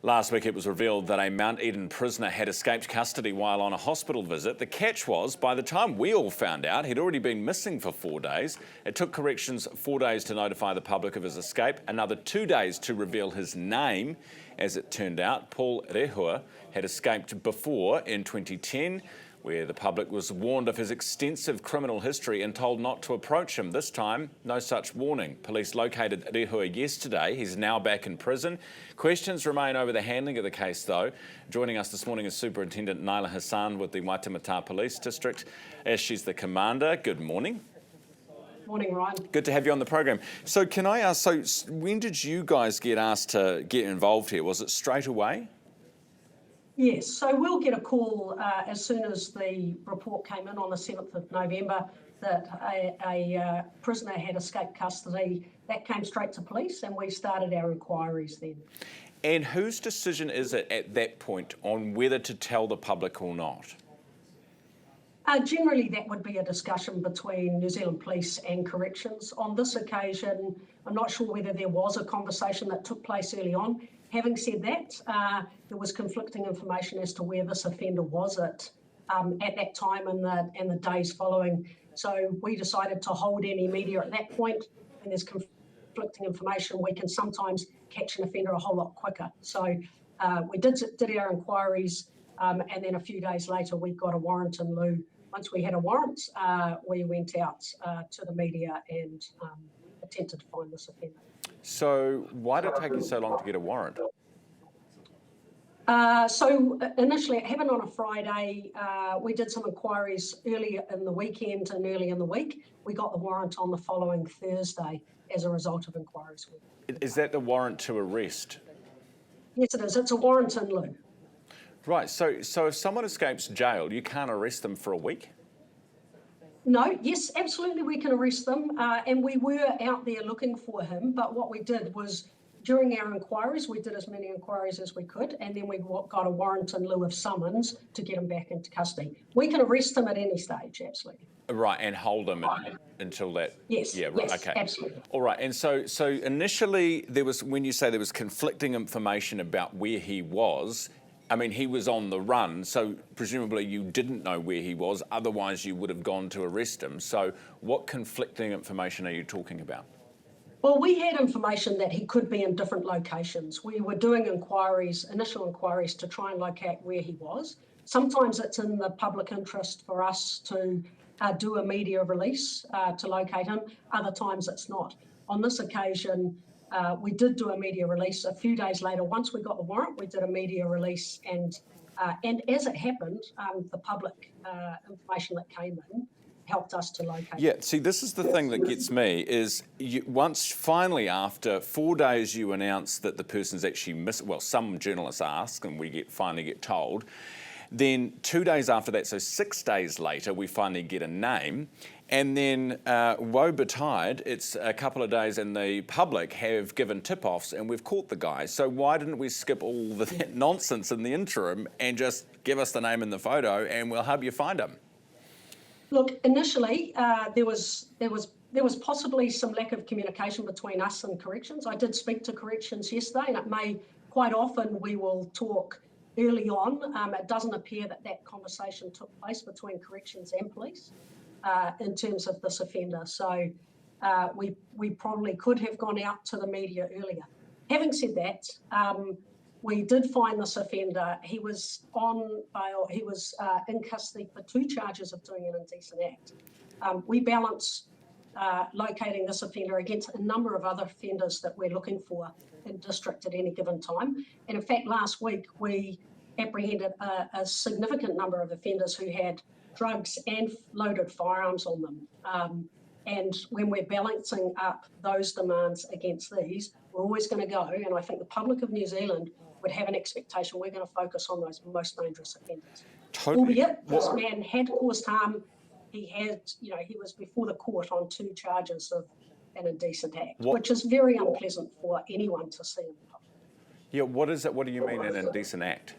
Last week it was revealed that a Mount Eden prisoner had escaped custody while on a hospital visit. The catch was, by the time we all found out, he'd already been missing for 4 days. It took corrections 4 days to notify the public of his escape, another 2 days to reveal his name. As it turned out, Paul Rehua had escaped before in 2010, where the public was warned of his extensive criminal history and told not to approach him. This time, no such warning. Police located Rehua yesterday. He's now back in prison. Questions remain over the handling of the case, though. Joining us this morning is Superintendent Naila Hassan with the Waitemata Police District, as she's the commander. Good morning. Morning, Ryan. Good to have you on the program. So can I ask, when did you guys get asked to get involved here? Was it straight away? Yes, so we'll get a call as soon as the report came in on the 7th of November that a prisoner had escaped custody. That came straight to police and we started our inquiries then. And whose decision is it at that point on whether to tell the public or not? Generally, that would be a discussion between New Zealand Police and Corrections. On this occasion, I'm not sure whether there was a conversation that took place early on. Having said that, there was conflicting information as to where this offender was at that time and the days following. So we decided to hold any media at that point. And there's conflicting information. We can sometimes catch an offender a whole lot quicker. So we did our inquiries, and then a few days later we got a warrant in lieu. Once we had a warrant, we went out to the media and attempted to find this offender. So why did it take you so long to get a warrant? So initially, it happened on a Friday. We did some inquiries early in the weekend and early in the week. We got the warrant on the following Thursday as a result of inquiries. Is that the warrant to arrest? Yes, it is. It's a warrant in lieu. Right, so if someone escapes jail, you can't arrest them for a week? No, yes, absolutely we can arrest them. And we were out there looking for him, but what we did was during our inquiries, we did as many inquiries as we could, and then we got a warrant in lieu of summons to get him back into custody. We can arrest him at any stage, absolutely. Right, and hold him until that? Yes, yeah, right, yes, okay. Absolutely. All right, and so initially there was, when you say there was conflicting information about where he was, I mean, he was on the run, so presumably you didn't know where he was, otherwise you would have gone to arrest him. So what conflicting information are you talking about? Well, we had information that he could be in different locations. We were doing inquiries, initial inquiries, to try and locate where he was. Sometimes it's in the public interest for us to do a media release to locate him. Other times it's not. On this occasion, we did do a media release a few days later. Once we got the warrant, we did a media release, and as it happened, the public information that came in helped us to locate. Yeah, see, this is the thing that gets me, is once finally after 4 days you announce that the person's actually missing, well, some journalists ask and we finally get told, then 2 days after that, so 6 days later, we finally get a name. And then, woe betide, it's a couple of days and the public have given tip-offs and we've caught the guy. So why didn't we skip all that nonsense in the interim and just give us the name and the photo and we'll help you find him? Look, initially, there was possibly some lack of communication between us and Corrections. I did speak to Corrections yesterday, and it may, quite often we will talk early on. It doesn't appear that conversation took place between Corrections and Police in terms of this offender. So we probably could have gone out to the media earlier. Having said that, we did find this offender. He was on bail. He was in custody for 2 charges of doing an indecent act. We balance locating this offender against a number of other offenders that we're looking for in district at any given time. And in fact, last week we apprehended a significant number of offenders who had drugs and loaded firearms on them. And when we're balancing up those demands against these, we're always going to go, and I think the public of New Zealand would have an expectation we're going to focus on those most dangerous offenders. Totally. Albeit this man had caused harm. He was before the court on 2 charges of an indecent act, which is very unpleasant for anyone to see in the public. Yeah, what is it? What do you mean an indecent act?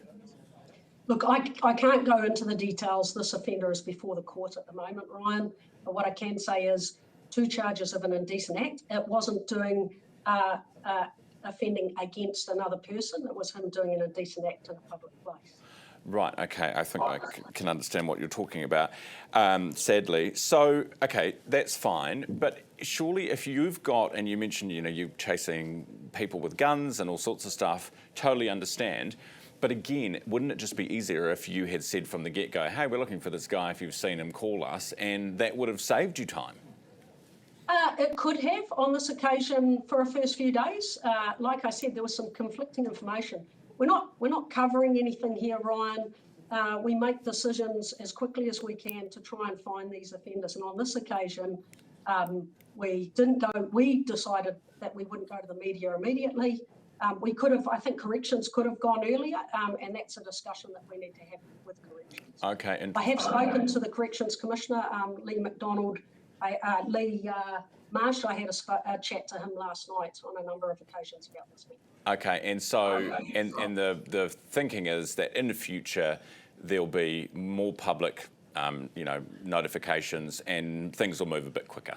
Look, I can't go into the details. This offender is before the court at the moment, Ryan. But what I can say is 2 charges of an indecent act. It wasn't doing offending against another person. It was him doing an indecent act in a public place. Right, okay, I think I can understand what you're talking about, sadly. So, okay, that's fine, but surely if you've got, and you mentioned, you're chasing people with guns and all sorts of stuff, totally understand, but again, wouldn't it just be easier if you had said from the get-go, hey, we're looking for this guy, if you've seen him, call us, and that would have saved you time? It could have on this occasion for a first few days. Like I said, there was some conflicting information. We're not covering anything here, Ryan. We make decisions as quickly as we can to try and find these offenders. And on this occasion, we didn't go. We decided that we wouldn't go to the media immediately. We could have. I think corrections could have gone earlier, and that's a discussion that we need to have with corrections. Okay. And I have spoken to the Corrections Commissioner, Lee McDonald. Lee Marsh, I had a chat to him last night on a number of occasions about this meeting. Okay, and so, and the thinking is that in the future there'll be more public, notifications, and things will move a bit quicker.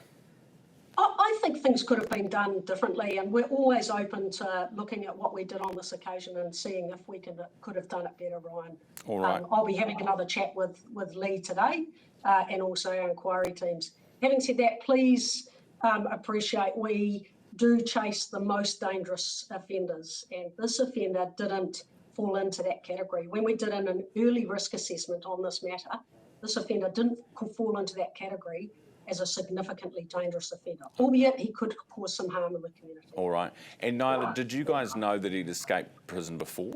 I think things could have been done differently, and we're always open to looking at what we did on this occasion and seeing if we could have done it better, Ryan. All right. I'll be having another chat with Lee today, and also our inquiry teams. Having said that, please appreciate we do chase the most dangerous offenders, and this offender didn't fall into that category. When we did an early risk assessment on this matter, this offender didn't fall into that category as a significantly dangerous offender, albeit he could cause some harm in the community. All right. And Naila, did you guys know that he'd escaped prison before?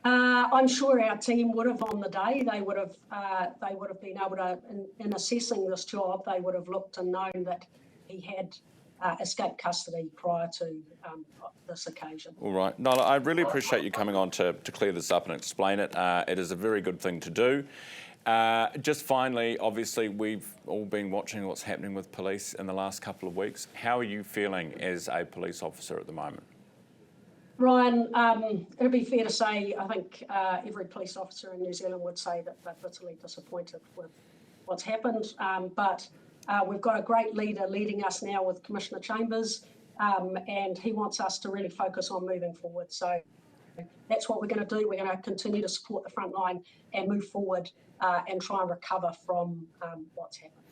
I'm sure our team would have on the day. They would have been able to, in assessing this job, they would have looked and known that he had escaped custody prior to this occasion. All right. Naila, I really appreciate you coming on to clear this up and explain it. It is a very good thing to do. Just finally, obviously, we've all been watching what's happening with police in the last couple of weeks. How are you feeling as a police officer at the moment? Ryan, it'd be fair to say, I think every police officer in New Zealand would say that they're bitterly disappointed with what's happened. But we've got a great leader leading us now with Commissioner Chambers, and he wants us to really focus on moving forward. So that's what we're going to do. We're going to continue to support the front line and move forward and try and recover from what's happened.